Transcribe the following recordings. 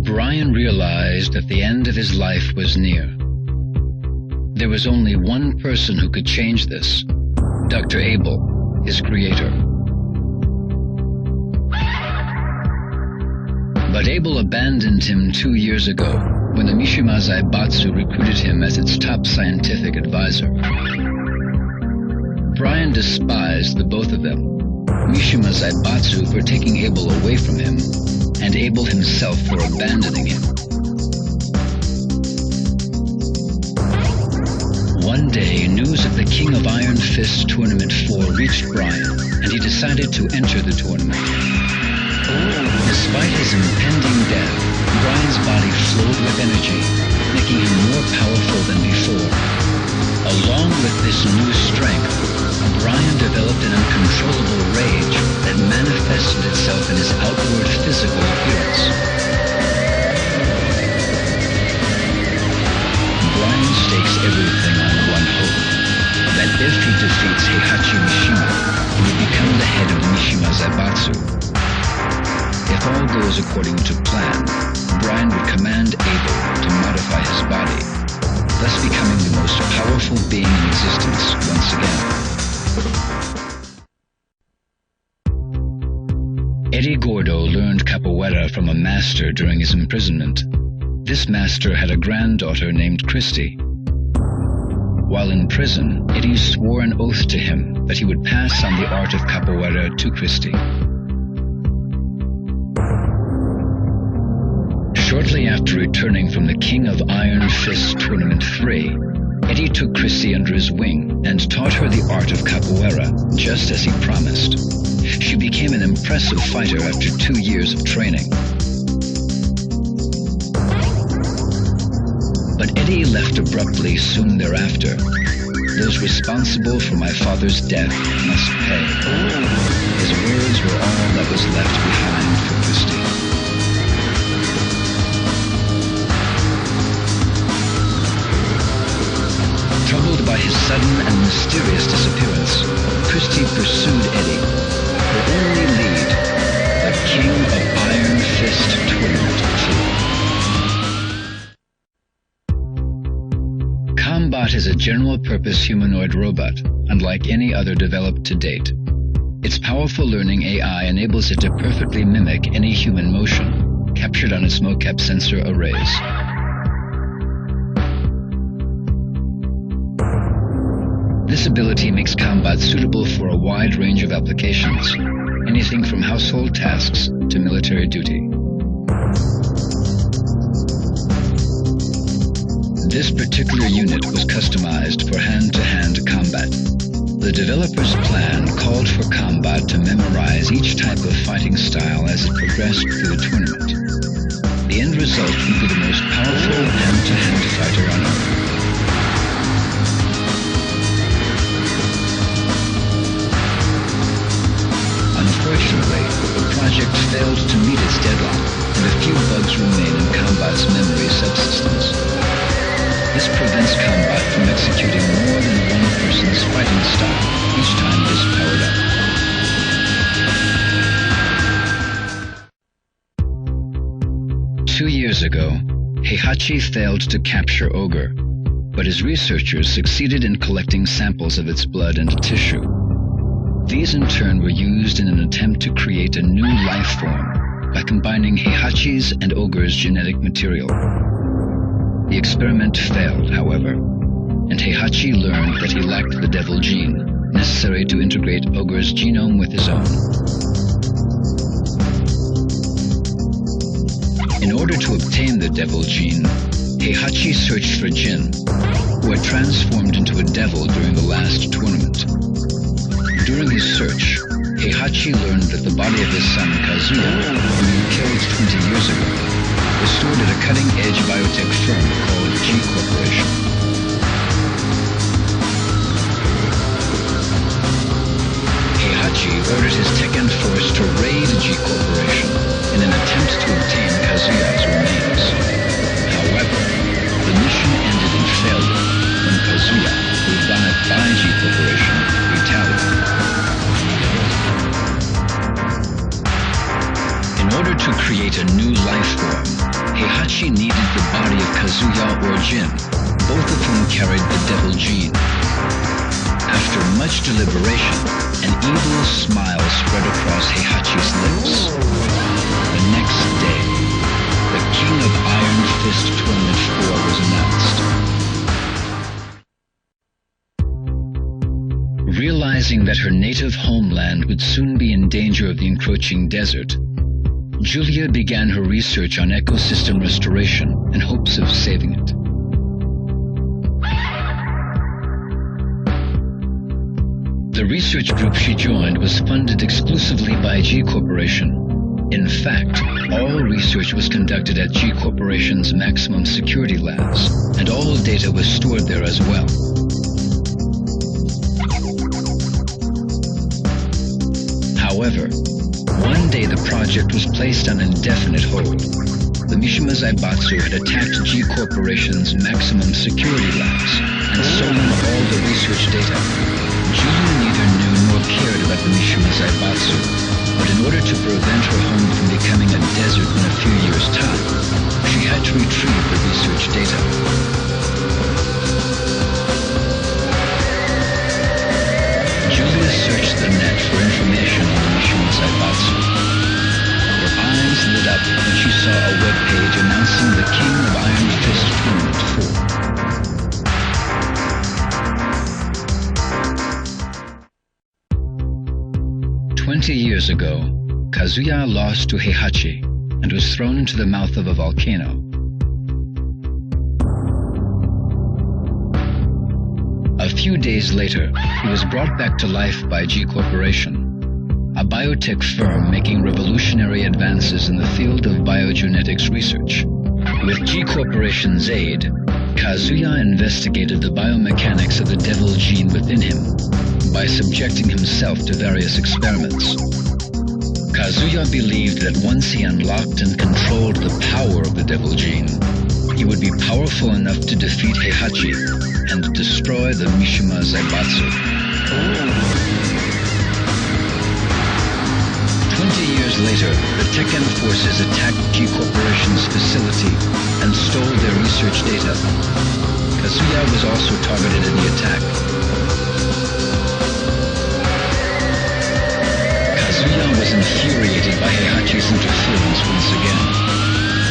Brian realized that the end of his life was near. There was only one person who could change this: Dr. Abel, his creator. But Abel abandoned him 2 years ago when the Mishima Zaibatsu recruited him as its top scientific advisor. Brian despised the both of them, Mishima Zaibatsu for taking Abel away from him, and Abel himself for abandoning him. One day, news of the King of Iron Fist Tournament 4 reached Brian, and he decided to enter the tournament. Despite his impending death, Brian's body flowed with energy, making him more powerful than before. Along with this new strength, Brian developed an uncontrollable rage that manifested itself in his outward physical appearance. Brian stakes everything on one hope: that if he defeats Heihachi Mishima, he will become the head of Mishima Zaibatsu. If all goes according to plan, Brian would command Abel to modify his body, thus becoming the most powerful being in existence once again. Eddie Gordo learned capoeira from a master during his imprisonment. This master had a granddaughter named Christy. While in prison, Eddie swore an oath to him that he would pass on the art of capoeira to Christy. Shortly after returning from the King of Iron Fist Tournament 3, Eddie took Christy under his wing and taught her the art of capoeira, just as he promised. She became an impressive fighter after 2 years of training. But Eddie left abruptly soon thereafter. Those responsible for my father's death must pay. His words were all that was left behind for Christy. Troubled by his sudden and mysterious disappearance, Christy pursued Eddie. Her only lead, the King of Iron Fist Tournament 2. Combat is a general-purpose humanoid robot, unlike any other developed to date. Its powerful learning AI enables it to perfectly mimic any human motion, captured on its mocap sensor arrays. This ability makes combat suitable for a wide range of applications, anything from household tasks to military duty. This particular unit was customized for hand-to-hand combat. The developer's plan called for combat to memorize each type of fighting style as it progressed through the tournament. The end result would be the most powerful hand-to-hand fighter on Earth. Unfortunately, the project failed to meet its deadline, and a few bugs remain in combat's memory subsystems. This prevents combat from executing more than one person's fighting style each time it is powered up. 2 years ago, Heihachi failed to capture Ogre, but his researchers succeeded in collecting samples of its blood and tissue. These in turn were used in an attempt to create a new life form by combining Heihachi's and Ogre's genetic material. The experiment failed, however, and Heihachi learned that he lacked the devil gene necessary to integrate Ogre's genome with his own. In order to obtain the devil gene, Heihachi searched for Jin, who had transformed into a devil during the last tournament. During his search, Heihachi learned that the body of his son Kazuya, whom he killed 20 years ago, was stored at a cutting-edge biotech firm called G Corporation. Heihachi ordered his Tekken force to raid G Corporation in an attempt to obtain Kazuya's remains. However, the mission ended in failure when Kazuya, revived by G Corporation, retaliated. In order to create a new life form, Heihachi needed the body of Kazuya or Jin, both of whom carried the devil gene. After much deliberation, an evil smile spread across Heihachi's lips. The next day, the King of Iron Fist Tournament 4 was announced. Realizing that her native homeland would soon be in danger of the encroaching desert, Julia began her research on ecosystem restoration in hopes of saving it. The research group she joined was funded exclusively by G Corporation. In fact, all research was conducted at G Corporation's maximum security labs, and all data was stored there as well. However, one day the project was placed on indefinite hold. The Mishima Zaibatsu had attacked G Corporation's maximum security labs and stolen all the research data. Julia neither knew nor cared about the Mishima Zaibatsu, but in order to prevent her home from becoming a desert in a few years' time, she had to retrieve the research data. Julia searched the net for information on the Mishima Zaibatsu. Her eyes lit up when she saw a webpage announcing the King of Iron Fist Tournament 4. 20 years ago, Kazuya lost to Heihachi and was thrown into the mouth of a volcano. A few days later, he was brought back to life by G Corporation, a biotech firm making revolutionary advances in the field of biogenetics research. With G Corporation's aid, Kazuya investigated the biomechanics of the devil gene within him by subjecting himself to various experiments. Kazuya believed that once he unlocked and controlled the power of the devil gene, he would be powerful enough to defeat Heihachi and destroy the Mishima Zaibatsu. 20 years later, the Tekken forces attacked G Corporation's facility and stole their research data. Kazuya was also targeted in the attack. Kazuya was infuriated by Heihachi's interference once again.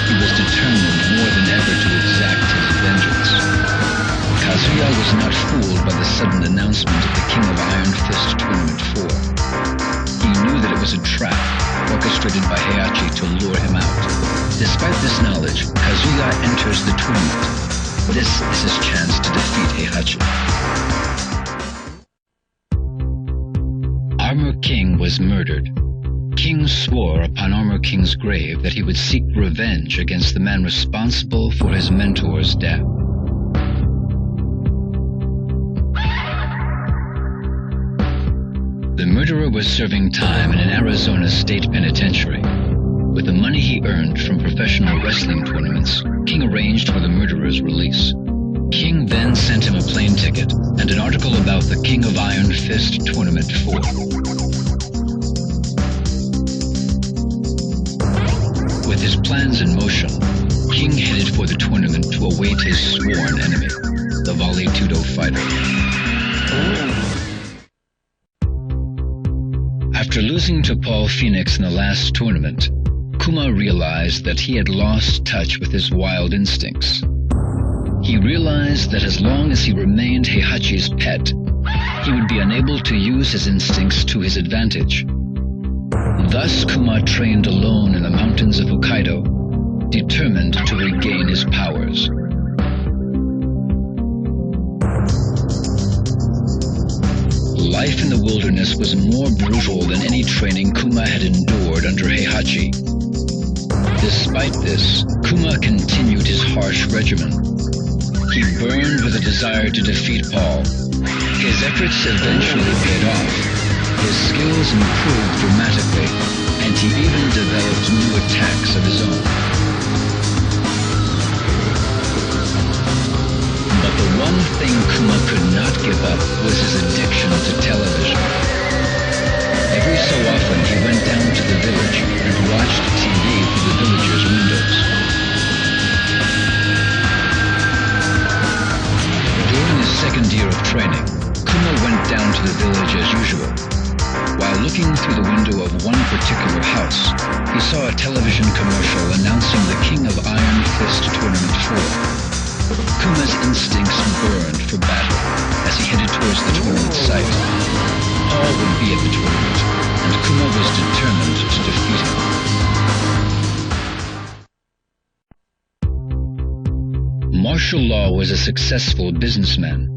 He was determined more than ever to exact his vengeance. Kazuya was not fooled by the sudden announcement of the King of Iron Fist Tournament 4. He knew that it was a trap, orchestrated by Heihachi to lure him out. Despite this knowledge, Kazuya enters the tournament. This is his chance to defeat Heihachi. Armor King was murdered. King swore upon Armor King's grave that he would seek revenge against the man responsible for his mentor's death. The murderer was serving time in an Arizona state penitentiary. With the money he earned from professional wrestling tournaments, King arranged for the murderer's release. King then sent him a plane ticket and an article about the King of Iron Fist Tournament 4. With his plans in motion, King headed for the tournament to await his sworn enemy, the Vale Tudo fighter. After losing to Paul Phoenix in the last tournament, Kuma realized that he had lost touch with his wild instincts. He realized that as long as he remained Heihachi's pet, he would be unable to use his instincts to his advantage. Thus, Kuma trained alone in the mountains of Hokkaido, determined to regain his powers. Life in the wilderness was more brutal than any training Kuma had endured under Heihachi. Despite this, Kuma continued his harsh regimen. He burned with a desire to defeat Paul. His efforts eventually paid off. His skills improved dramatically, and he even developed new attacks of his own. But the one thing Kuma could not give up was his addiction to television. Every so often he went down to the village and watched TV through the he saw a television commercial announcing the King of Iron Fist Tournament 4. Kuma's instincts burned for battle as he headed towards the tournament site. All would be at the tournament, and Kuma was determined to defeat him. Martial Law was a successful businessman.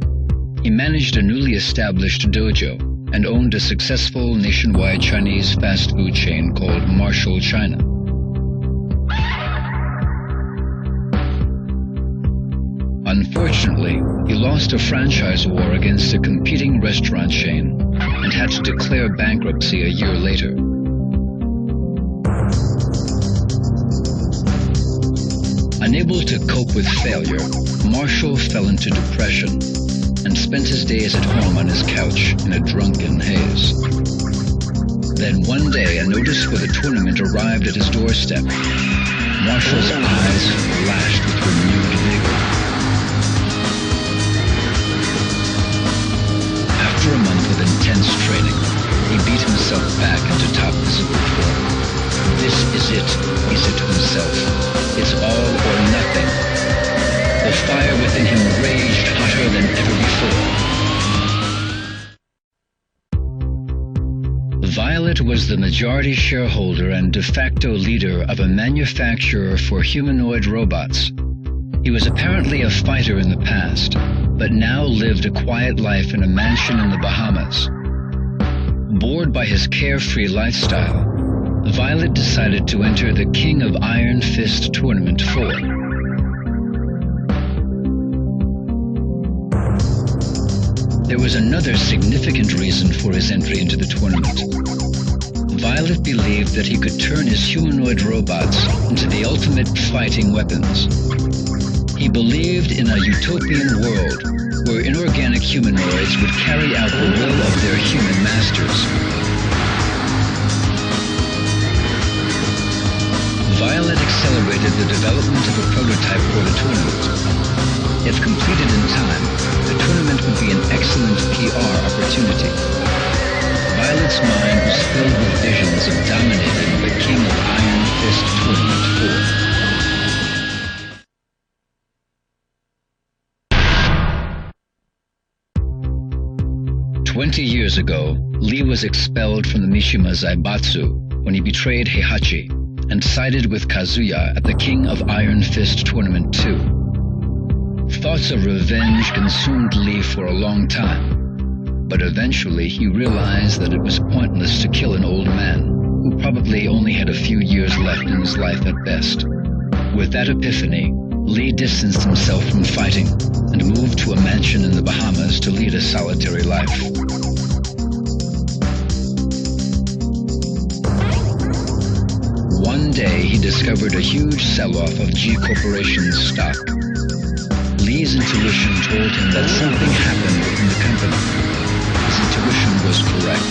He managed a newly established dojo and owned a successful nationwide Chinese fast food chain called Martial China. Unfortunately, he lost a franchise war against a competing restaurant chain and had to declare bankruptcy a year later. Unable to cope with failure, Marshall fell into depression and spent his days at home on his couch in a drunken haze. Then one day, a notice for the tournament arrived at his doorstep. Marshall's eyes flashed with renewed vigor. After a month of intense training, he beat himself back into top physical form. "This is it," he said to himself. "It's all or nothing." The fire within him raged hotter than ever before. Violet was the majority shareholder and de facto leader of a manufacturer for humanoid robots. He was apparently a fighter in the past, but now lived a quiet life in a mansion in the Bahamas. Bored by his carefree lifestyle, Violet decided to enter the King of Iron Fist Tournament 4. There was another significant reason for his entry into the tournament. Violet believed that he could turn his humanoid robots into the ultimate fighting weapons. He believed in a utopian world where inorganic humanoids would carry out the will of their human masters. Violet accelerated the development of a prototype for the tournament. If completed in time, the tournament would be an excellent PR opportunity. Violet's mind was filled with visions of dominating the King of Iron Fist Tournament 4. 20 years ago, Lee was expelled from the Mishima Zaibatsu when he betrayed Heihachi and sided with Kazuya at the King of Iron Fist Tournament 2. Thoughts of revenge consumed Lee for a long time, but eventually he realized that it was pointless to kill an old man who probably only had a few years left in his life at best. With that epiphany, Lee distanced himself from fighting and moved to a mansion in the Bahamas to lead a solitary life. One day, he discovered a huge sell-off of G Corporation's stock. Lee's intuition told him that something happened within the company. His intuition was correct.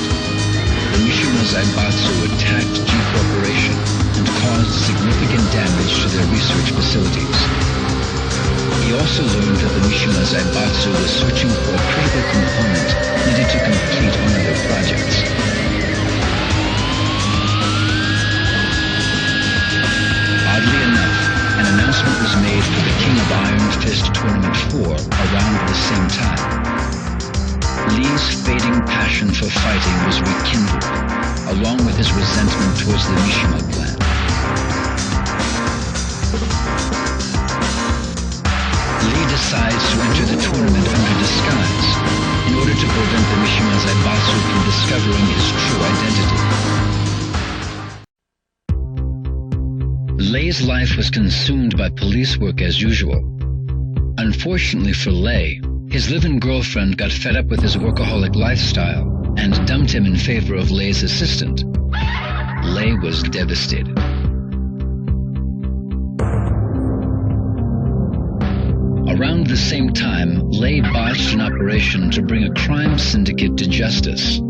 The Mishima Zaibatsu attacked G Corporation and caused significant damage to their research facilities. He also learned that the Mishima Zaibatsu was searching for a critical component needed to complete one of their projects. Oddly enough, an announcement was made for the King of Iron Fist Tournament 4 around the same time. Lee's fading passion for fighting was rekindled, along with his resentment towards the Mishima clan. Lee decides to enter the tournament under disguise in order to prevent the Mishima Zaibatsu from discovering his true identity. Lei's life was consumed by police work as usual. Unfortunately for Lei, his live-in girlfriend got fed up with his workaholic lifestyle and dumped him in favor of Lei's assistant. Lei was devastated. Around the same time, Lei botched an operation to bring a crime syndicate to justice.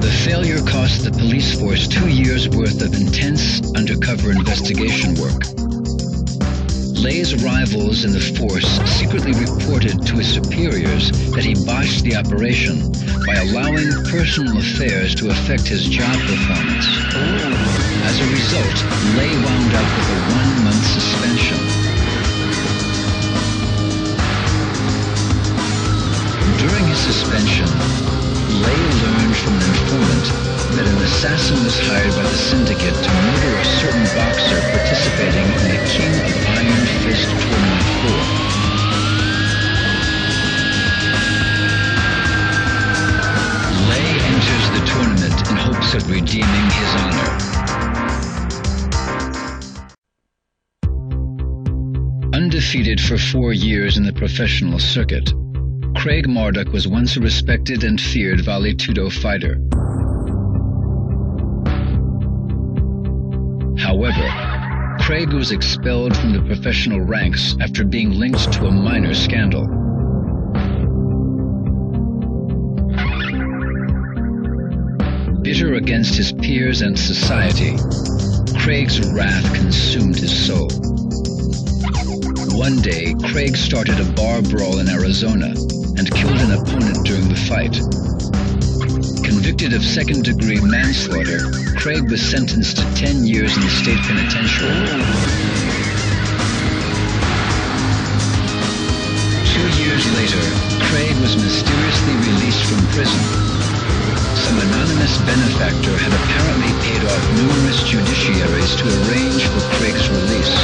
The failure cost the police force 2 years' worth of intense undercover investigation work. Lei's rivals in the force secretly reported to his superiors that he botched the operation by allowing personal affairs to affect his job performance. As a result, Lei wound up with a 1-month suspension. During his suspension, Lei learned from an informant that an assassin was hired by the syndicate to murder a certain boxer participating in the King of Iron Fist Tournament 4. Lei enters the tournament in hopes of redeeming his honor. Undefeated for 4 years in the professional circuit, Craig Marduk was once a respected and feared Vale Tudo fighter. However, Craig was expelled from the professional ranks after being linked to a minor scandal. Bitter against his peers and society, Craig's wrath consumed his soul. One day, Craig started a bar brawl in Arizona and killed an opponent during the fight. Convicted of second-degree manslaughter, Craig was sentenced to 10 years in the state penitentiary. 2 years later, Craig was mysteriously released from prison. Some anonymous benefactor had apparently paid off numerous judiciaries to arrange for Craig's release.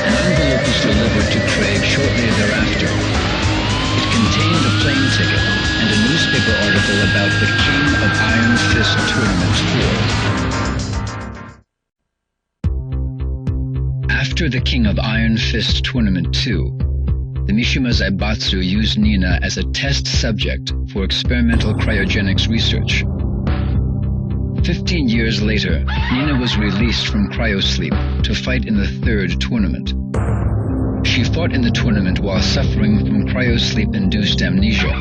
An envelope was delivered to Craig shortly thereafter. It contained a plane ticket and a newspaper article about the King of Iron Fist Tournament 4. After the King of Iron Fist Tournament 2, the Mishima Zaibatsu used Nina as a test subject for experimental cryogenics research. 15 years later, Nina was released from cryosleep to fight in the 3rd tournament. She fought in the tournament while suffering from cryosleep-induced amnesia.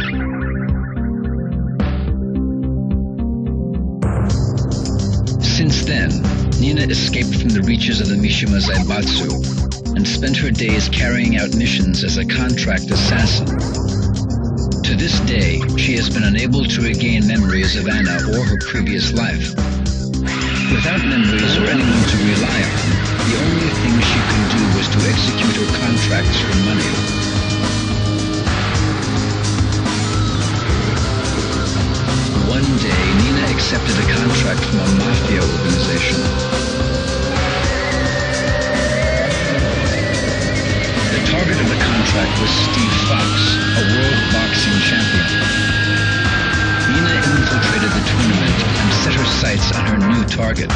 Since then, Nina escaped from the reaches of the Mishima Zaibatsu and spent her days carrying out missions as a contract assassin. To this day, she has been unable to regain memories of Anna or her previous life. Without memories or anyone to rely on, the only thing she could do was to execute her contracts for money. One day, Nina accepted a contract from a mafia organization. The target of the contract was Steve Fox, a world boxing champion. Nina infiltrated the tournament and set her sights on her new target.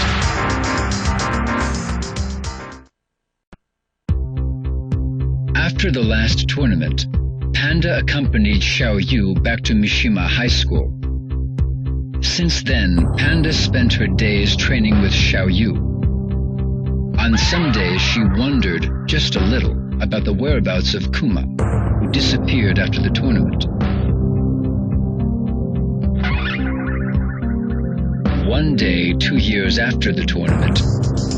After the last tournament, Panda accompanied Xiao Yu back to Mishima High School. Since then, Panda spent her days training with Xiao Yu. On some days, she wondered just a little about the whereabouts of Kuma, who disappeared after the tournament. One day, 2 years after the tournament,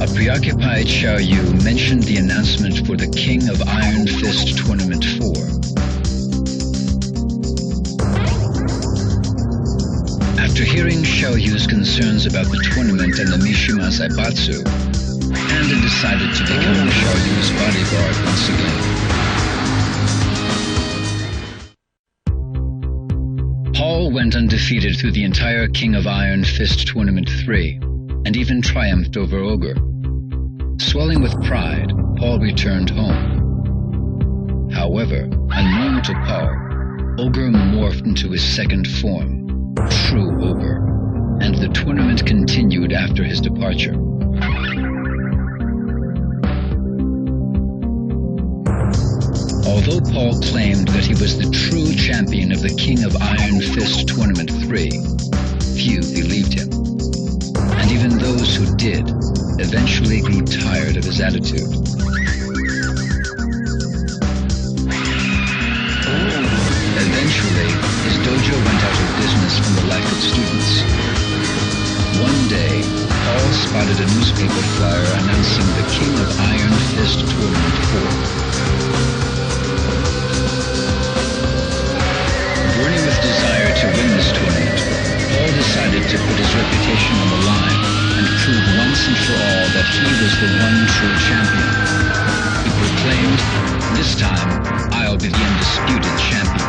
a preoccupied Xiao Yu mentioned the announcement for the King of Iron Fist Tournament 4. After hearing Xiao Yu's concerns about the tournament and the Mishima Zaibatsu, Panda decided to become Xiao Yu's bodyguard once again. Paul went undefeated through the entire King of Iron Fist Tournament 3, and even triumphed over Ogre. Swelling with pride, Paul returned home. However, unknown to Paul, Ogre morphed into his second form, True Ogre, and the tournament continued after his departure. Although Paul claimed that he was the true champion of the King of Iron Fist Tournament 3, few believed him. And even those who did eventually grew tired of his attitude. Eventually, his dojo went out of business from the lack of students. One day, Paul spotted a newspaper flyer announcing the King of Iron Fist Tournament 4. Burning with desire to win he was the one true champion. He proclaimed, "This time, I'll be the undisputed champion."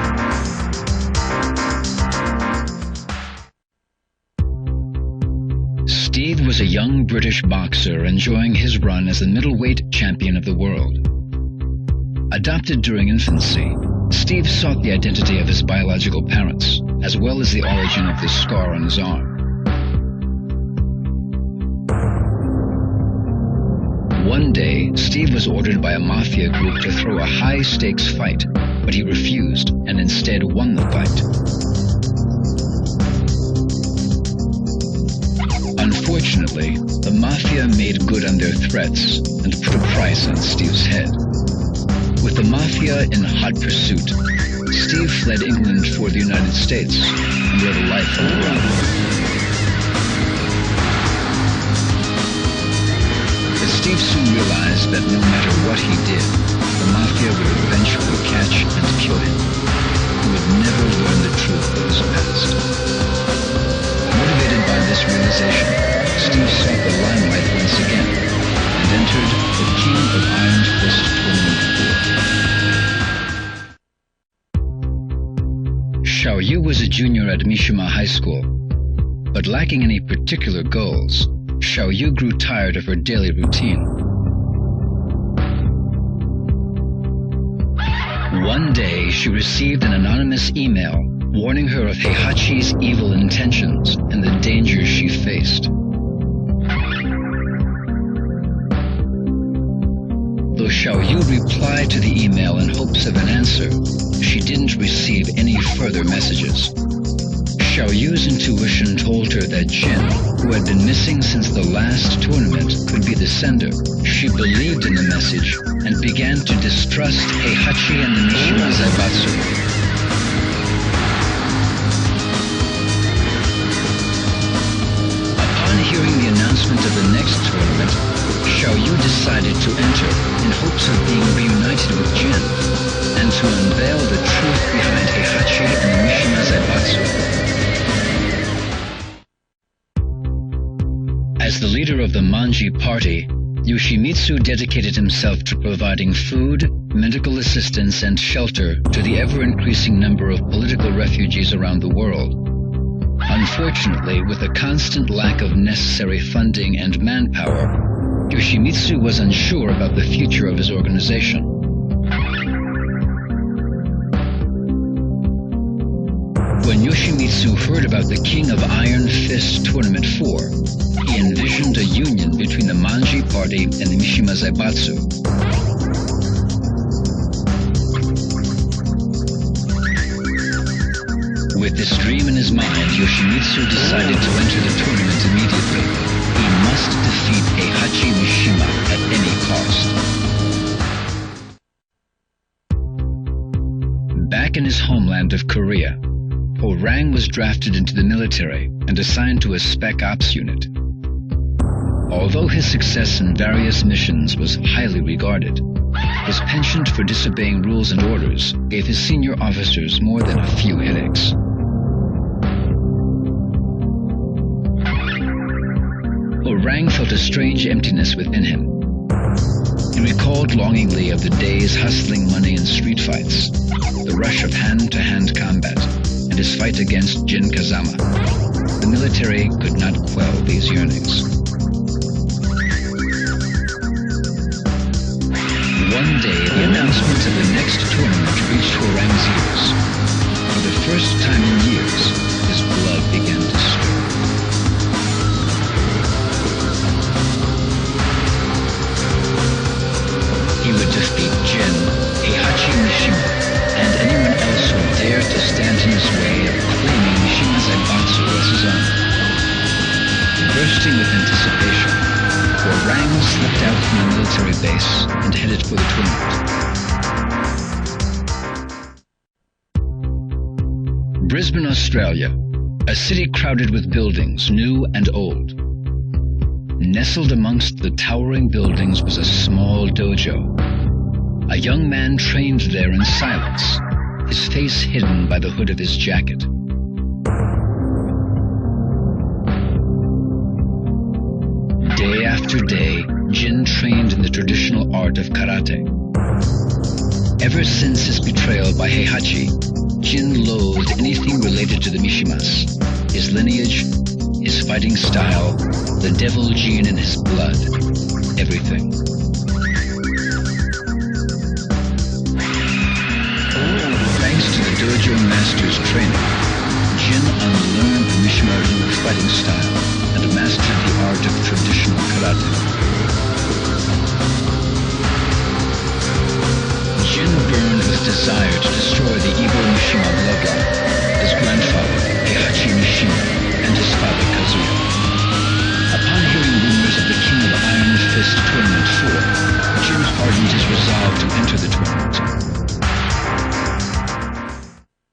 Steve was a young British boxer enjoying his run as the middleweight champion of the world. Adopted during infancy, Steve sought the identity of his biological parents, as well as the origin of the scar on his arm. One day, Steve was ordered by a mafia group to throw a high-stakes fight, but he refused and instead won the fight. Unfortunately, the mafia made good on their threats and put a price on Steve's head. With the mafia in hot pursuit, Steve fled England for the United States and led a life on the run. But Steve soon realized that no matter what he did, the mafia would eventually catch and kill him. He would never learn the truth of his past. Motivated by this realization, Steve sought the limelight once again and entered the King of Iron Fist Tournament 4. Xiaoyu was a junior at Mishima High School, but lacking any particular goals, Xiaoyu grew tired of her daily routine. One day, she received an anonymous email warning her of Heihachi's evil intentions and the dangers she faced. Though Xiaoyu replied to the email in hopes of an answer, she didn't receive any further messages. Xiaoyu's intuition told her that Jin, who had been missing since the last tournament, could be the sender. She believed in the message and began to distrust Heihachi and the Mishima Zaibatsu. Hearing the announcement of the next tournament, Xiaoyu decided to enter in hopes of being reunited with Jin and to unveil the truth behind Heihachi and the Mishima Zaibatsu. As the leader of the Manji party, Yoshimitsu dedicated himself to providing food, medical assistance, and shelter to the ever-increasing number of political refugees around the world. Unfortunately, with a constant lack of necessary funding and manpower, Yoshimitsu was unsure about the future of his organization. When Yoshimitsu heard about the King of Iron Fist Tournament 4, he envisioned a union between the Manji Party and the Mishima Zaibatsu. With this dream in his mind, Yoshimitsu decided to enter the tournament immediately. He must defeat Heihachi Mishima at any cost. Back in his homeland of Korea, Orang was drafted into the military and assigned to a Spec Ops unit. Although his success in various missions was highly regarded, his penchant for disobeying rules and orders gave his senior officers more than a few headaches. Orang felt a strange emptiness within him. He recalled longingly of the days hustling money in street fights, the rush of hand-to-hand combat, and his fight against Jin Kazama. The military could not quell these yearnings. One day, the announcement of the next tournament reached Orang's ears. For the first time in years, his blood began to stir. He would defeat Jin, Heihachi Mishima, and anyone else who dared to stand in his way of claiming Mishima Zaibatsu as his own. Bursting with anticipation, Orang slipped out from the military base and headed for the tournament. Brisbane, Australia, a city crowded with buildings, new and old. Nestled amongst the towering buildings was a small dojo. A young man trained there in silence, his face hidden by the hood of his jacket. Day after after day, Jin trained in the traditional art of karate. Ever since his betrayal by Heihachi, Jin loathed anything related to the Mishimas, his lineage, his fighting style, the devil gene in his blood, everything. Thanks to the dojo master's training, Jin unlearned the Mishima Ryu fighting style and mastered the art of traditional karate. Jin burned with desire to destroy the evil Mishima bloodline, his grandfather, Heihachi Mishima, and his father, Kazuya. Upon hearing rumors of the King of Iron Fist Tournament 4,